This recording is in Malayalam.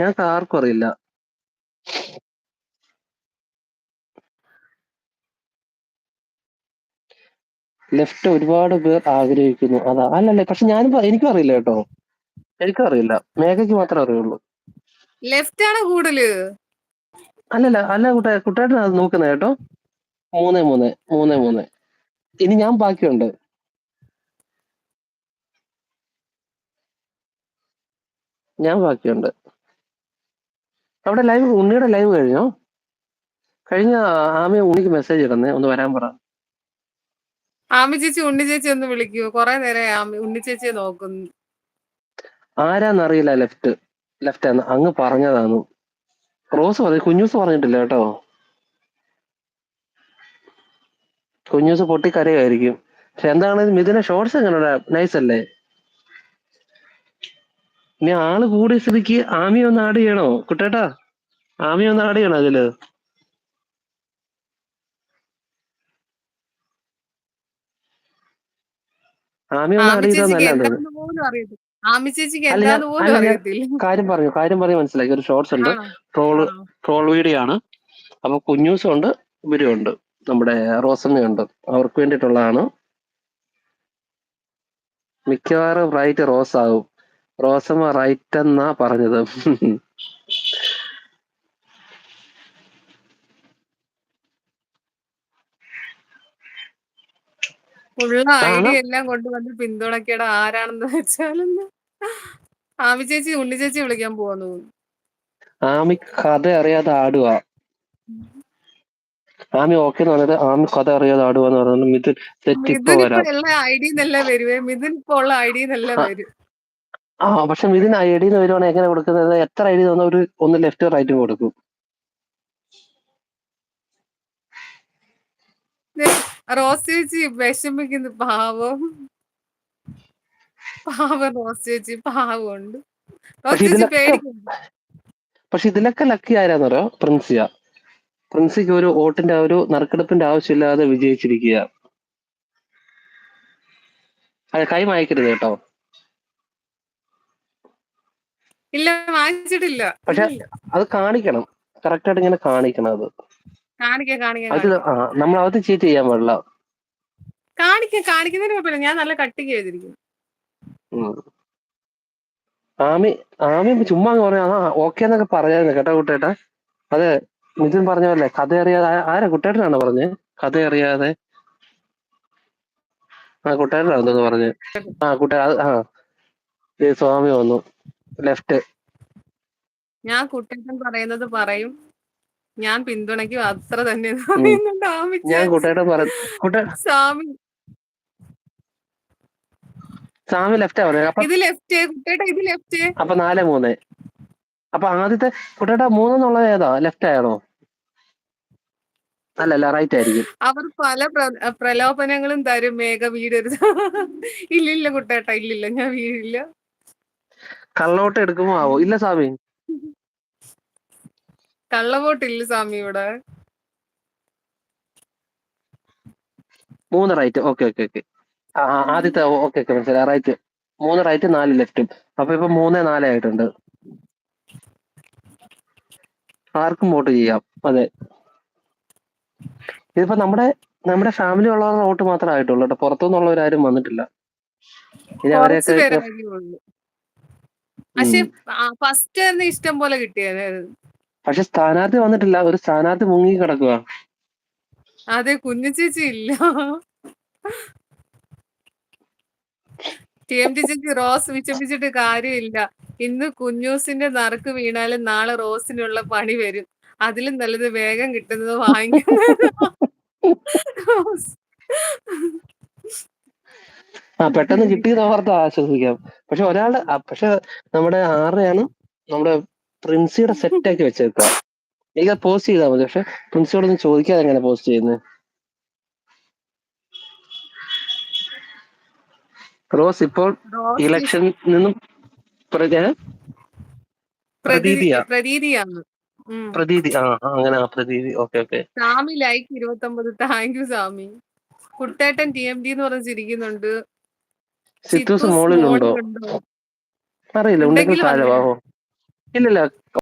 ഞങ്ങൾക്ക് ആർക്കും അറിയില്ല. ലെഫ്റ്റ് ഒരുപാട് പേർ ആഗ്രഹിക്കുന്നു. അതാ അല്ലല്ലേ, പക്ഷെ എനിക്കും അറിയില്ല കേട്ടോ. എനിക്കും അറിയില്ല, മേഘയ്ക്ക് മാത്രമേ അറിയുള്ളൂ. ലെഫ്റ്റ് ആണ് കൂടുതല്. അല്ല കുട്ടേട്ടൻ അത് നോക്കുന്നത് കേട്ടോ. 3-3. ഇനി ഞാൻ ബാക്കിയുണ്ട്. അവിടെ ലൈവ്, ഉണ്ണിയുടെ ലൈവ് കഴിഞ്ഞോ? കഴിഞ്ഞ ആമി ഉണ്ണിക്ക് മെസ്സേജ് ഇടുന്നേ, ഒന്ന് വരാൻ പറ. ആമി ചേച്ചി ഉണ്ണി ചേച്ചി ഒന്ന് വിളിക്കൂ. കൊറേ നേരം ഉണ്ണി ചേച്ചിയെ നോക്കുന്നു. ആരാന്നറിയില്ല. ലെഫ്റ്റ് അങ്ങ് പറഞ്ഞതാണ്. റോസ് പറഞ്ഞു, കുഞ്ഞൂസ് പറഞ്ഞിട്ടില്ല കേട്ടോ. കുഞ്ഞൂസ് പൊട്ടിക്കരയായിരിക്കും. പക്ഷെ എന്താണ് മിഥുന ഷോർട്സ് എങ്ങനെ നൈസ് അല്ലേ? ഇനി ആള് കൂടിയ സ്ഥിതിക്ക് ആമി ഒന്ന് ആഡ് ചെയ്യണോ കുട്ടേട്ടാ? ആമി ഒന്ന് ആഡ് ചെയ്യണോ അതില്? ആമി ഒന്ന് ആഡ് ആമി ചെയ്താൽ ചേച്ചിക്ക് നല്ലത്. എന്താന്ന് പോലും അറിയത്തില്ല. ആമി ചേച്ചിക്ക് അല്ല എന്താന്ന് പോലും ഞാൻ അറിയത്തില്ല. കാര്യം പറഞ്ഞ് മനസ്സിലാക്കി. ഒരു ഷോർട്സ് ഉണ്ട്, ആണോ? ട്രോൾ വീഡിയോ ആണ്. അപ്പൊ കുഞ്ഞൂസും ഉണ്ട്, ഇവരും ഉണ്ട്, നമ്മുടെ റോസമ്മയുണ്ട്. അവർക്ക് വേണ്ടിയിട്ടുള്ളതാണ്. മിക്കവാറും റൈറ്റ് റോസ് ആവും. റോസമ്മ റൈറ്റ് എന്നാ പറഞ്ഞത്. ഉള്ള ഐഡിയ എല്ലാം കൊണ്ടുവന്ന് പിന്തുണയ്ക്കട ആരാണെന്ന് വെച്ചാലെന്ന്. ആമി ചേച്ചി ഉണ്ണി ചേച്ചി വിളിക്കാൻ പോവാന്ന് തോന്നുന്നു. ആമി കഥ അറിയാതെ ആടുക. ആമി ഓക്കെ എന്ന് പറഞ്ഞത് ആമി കഥ അറിയാതെ ആടുക എന്ന് പറഞ്ഞത് മിഥുൻ തെറ്റ് ഇപ്പൊ മിഥുൻ ഇപ്പൊ വരാം. ഉള്ള ഐഡിയ എന്നല്ല വരുവേ. മിഥുൻ ഇപ്പൊ ഉള്ള ഐഡിയ എന്നല്ല വരും. പക്ഷെ മിഥുൻ ഐഡിന്ന് വരുവാണെങ്കിൽ എങ്ങനെ കൊടുക്കുന്നത്? എത്ര ഐഡി തന്ന ഒന്ന് ലെഫ്റ്റ് റൈറ്റും കൊടുക്കും. റോസ് ചേച്ചി വിഷമിക്കുന്നു. പാവം റോസ് ചേച്ചി പാവമുണ്ട്. റോസ് ചേച്ചി പേടിക്കുന്നു. പക്ഷെ ഇതിലൊക്കെ ലക്കി ആരാന്നറിയോ? പ്രിൻസിക്ക് ഒരു വോട്ടിന്റെ ഒരു നറുക്കെടുപ്പിന്റെ ആവശ്യമില്ലാതെ വിജയിച്ചിരിക്കുക. അത് കൈ മായ്ക്കരുത് കേട്ടോ. ഇല്ല, വാങ്ങിച്ചിട്ടില്ല. പക്ഷെ അത് കാണിക്കണം, കറക്റ്റ് ആയിട്ട് ഇങ്ങനെ കാണിക്കണം. അത് നമ്മൾ അത് ചീറ്റ് ചെയ്യാൻ പാടില്ല. കാണിക്കുന്നതിന് കുഴപ്പമില്ല. ഞാൻ നല്ല കട്ടിങ് ചെയ്തിരിക്കുന്നു. ആമി ചുമ്മാ പറയാ ഓക്കെ എന്നൊക്കെ പറയായിരുന്നു കേട്ടോ കുട്ടേട്ടാ. അതെ, മിഥുൻ പറഞ്ഞല്ലേ, കഥ അറിയാതെ. ആരാ കുട്ടേട്ടനാണോ പറഞ്ഞേ കഥ അറിയാതെ? കുട്ടേട്ടനാണെന്ന് പറഞ്ഞ്. സ്വാമി വന്നു ലെഫ്റ്റ്. ഞാൻ കുട്ടേട്ടൻ പറയുന്നത് പറയും, ഞാൻ പിന്തുണയ്ക്കും, അത്ര തന്നെ പറയുന്നുണ്ട് ആമി ഞാൻ ചേച്ചി. കുട്ടേട്ടൻ സ്വാമി ലെഫ്റ്റാ പറഞ്ഞത്. ഇത് ലെഫ്റ്റ്, കുട്ടേട്ട ഇത് ലെഫ്റ്റ്. അപ്പൊ 4-3. അപ്പൊ ആദ്യത്തെ കുട്ടേട്ട 3 എന്നുള്ളത് ഏതാ? ലെഫ്റ്റ് ആണോ? അല്ലല്ല, റൈറ്റ് ആയിരിക്കും. അവർ പല പ്രലോഭനങ്ങളും തരും. മേഘ വീടരുത്. ഇല്ലില്ല കുട്ടേട്ട, ഇല്ലില്ല, ഞാൻ വീഴില്ല. കള്ളവോട്ട് എടുക്കുമ്പോ ആവോ? ഇല്ല സ്വാമി, കള്ളവോട്ടില്ല സ്വാമി ഇവിടെ. 3 റൈറ്റ്. ഓക്കെ. ആദ്യത്തെ ഓക്കെ മനസ്സിലായി. റൈറ്റ് 3 റൈറ്റ് 4 ലെഫ്റ്റും. അപ്പൊ ഇപ്പൊ 3-4 ആയിട്ടുണ്ട്. ആർക്കും വോട്ട് ചെയ്യാം. അതെ, ഇതിപ്പോ നമ്മുടെ ഫാമിലി ഉള്ളവരുടെ വോട്ട് മാത്രമേ ആയിട്ടുള്ളൂ കേട്ടോ. പുറത്തുനിന്നുള്ളവരാരും വന്നിട്ടില്ല. ഇനി കുറച്ചു അവരെയൊക്കെ പേരെ ഉള്ളൂ. പക്ഷെ ഫസ്റ്റ് തന്നെ ഇഷ്ടം പോലെ കിട്ടിയത്. പക്ഷെ സ്ഥാനാർത്ഥി വന്നിട്ടില്ല. ഒരു സ്ഥാനാർത്ഥി മുങ്ങി കിടക്കുക. അതെ, കുഞ്ഞു ചേച്ചി ഇല്ല. TMT ചേച്ചി റോസ് വിഷമിച്ചിട്ട് കാര്യമില്ല. ഇന്ന് കുഞ്ഞൂസിന്റെ നറുക്ക് വീണാലും നാളെ റോസിനുള്ള പണി വരും. അതിലും നല്ലത് വേഗം കിട്ടുന്നത് വാങ്ങിക്കുന്നത്. പെട്ടെന്ന് കിട്ടിയത് ഓർത്ത് ആശ്വസിക്കാം. പക്ഷെ നമ്മുടെ ആറയാണ് നമ്മുടെ പ്രിൻസിയുടെ സെറ്റ് ആക്കി വെച്ചേക്കുക. എനിക്ക് പോസ്റ്റ് ചെയ്താൽ മതി. പക്ഷെ പ്രിൻസിയോടൊന്നും ചോദിക്കാതെ എങ്ങനെ പോസ്റ്റ് ചെയ്യുന്നത്? റോസ് ഇപ്പോൾ ഇലക്ഷനിൽ നിന്നും പ്രതീതിയാണ്. പ്രതീതി. അങ്ങനെ പ്രതീതി. Okay. Sami like 29. Thank you Sami. Kuttettan TMT എന്ന് പറഞ്ഞ് ചിരിക്കുന്നുണ്ട്. സിത്തൂസ് മോളിലുണ്ടോ? അറിയില്ല. ഉണ്ടെങ്കിൽ ഉണ്ടെങ്കിൽ താഴെ വന്നേ. വാഹോ. ഇല്ലില്ല,